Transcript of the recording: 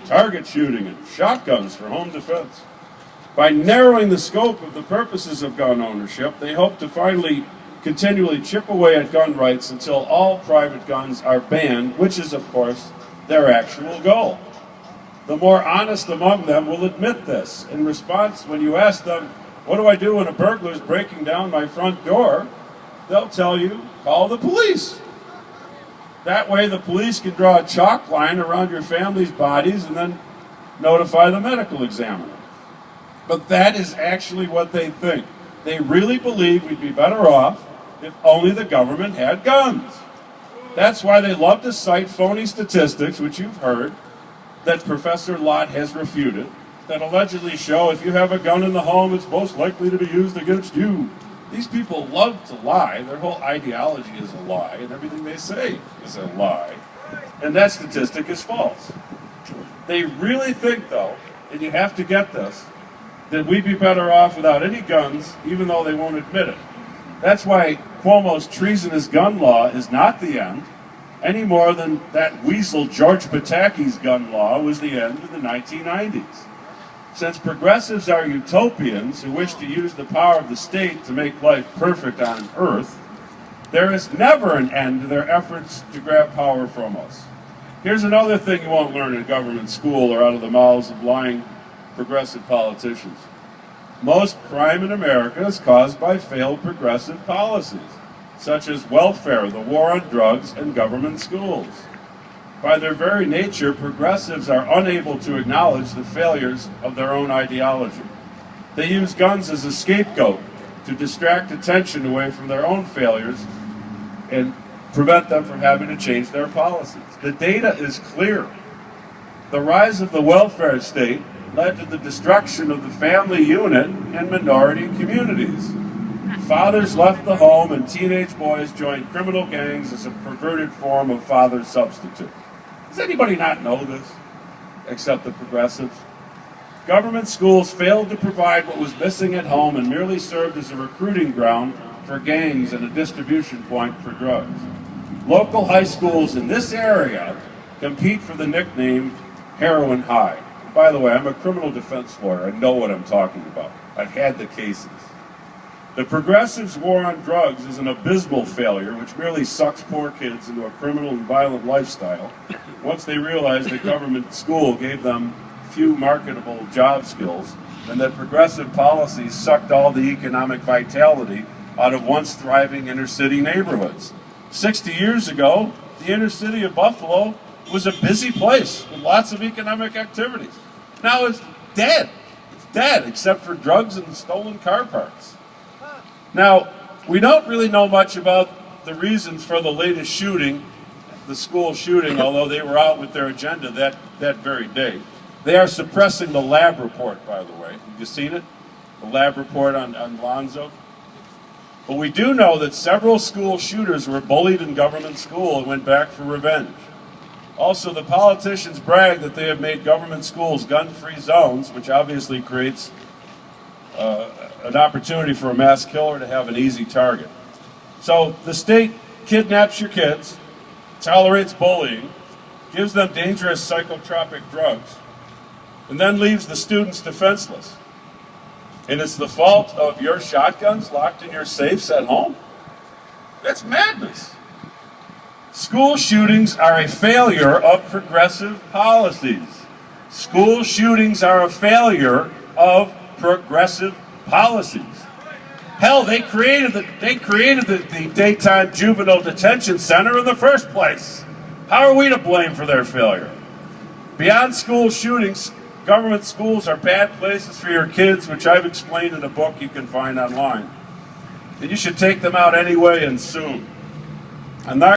target shooting, and shotguns for home defense. By narrowing the scope of the purposes of gun ownership, they hope to finally continually chip away at gun rights until all private guns are banned, which is, of course, their actual goal. The more honest among them will admit this. In response, when you ask them, what do I do when a burglar is breaking down my front door? They'll tell you, call the police. That way the police can draw a chalk line around your family's bodies and then notify the medical examiner. But that is actually what they think. They really believe we'd be better off if only the government had guns. That's why they love to cite phony statistics, which you've heard, that Professor Lott has refuted, that allegedly show if you have a gun in the home, it's most likely to be used against you. These people love to lie. Their whole ideology is a lie, and everything they say is a lie. And that statistic is false. They really think, though, and you have to get this, that we'd be better off without any guns, even though they won't admit it. That's why Cuomo's treasonous gun law is not the end, any more than that weasel George Pataki's gun law was the end in the 1990s. Since progressives are utopians who wish to use the power of the state to make life perfect on Earth, there is never an end to their efforts to grab power from us. Here's another thing you won't learn in government school or out of the mouths of lying progressive politicians. Most crime in America is caused by failed progressive policies, such as welfare, the war on drugs, and government schools. By their very nature, progressives are unable to acknowledge the failures of their own ideology. They use guns as a scapegoat to distract attention away from their own failures and prevent them from having to change their policies. The data is clear. The rise of the welfare state led to the destruction of the family unit in minority communities. Fathers left the home and teenage boys joined criminal gangs as a perverted form of father substitute. Does anybody not know this, except the progressives? Government schools failed to provide what was missing at home and merely served as a recruiting ground for gangs and a distribution point for drugs. Local high schools in this area compete for the nickname Heroin High. By the way, I'm a criminal defense lawyer. I know what I'm talking about. I've had the cases. The progressives' war on drugs is an abysmal failure which merely sucks poor kids into a criminal and violent lifestyle once they realize that government school gave them few marketable job skills and that progressive policies sucked all the economic vitality out of once thriving inner city neighborhoods. 60 years ago, the inner city of Buffalo was a busy place with lots of economic activities. Now it's dead. It's dead, except for drugs and stolen car parts. Now, we don't really know much about the reasons for the latest shooting, the school shooting, although they were out with their agenda that very day. They are suppressing the lab report, by the way. Have you seen it? The lab report on Lonzo? But we do know that several school shooters were bullied in government school and went back for revenge. Also, the politicians brag that they have made government schools gun-free zones, which obviously creates an opportunity for a mass killer to have an easy target. So the state kidnaps your kids, tolerates bullying, gives them dangerous psychotropic drugs, and then leaves the students defenseless. And it's the fault of your shotguns locked in your safes at home? That's madness. School shootings are a failure of progressive policies. School shootings are a failure of progressive policies. Hell, they created the daytime juvenile detention center in the first place. How are we to blame for their failure? Beyond school shootings, government schools are bad places for your kids, which I've explained in a book you can find online. And you should take them out anyway and soon. I'm not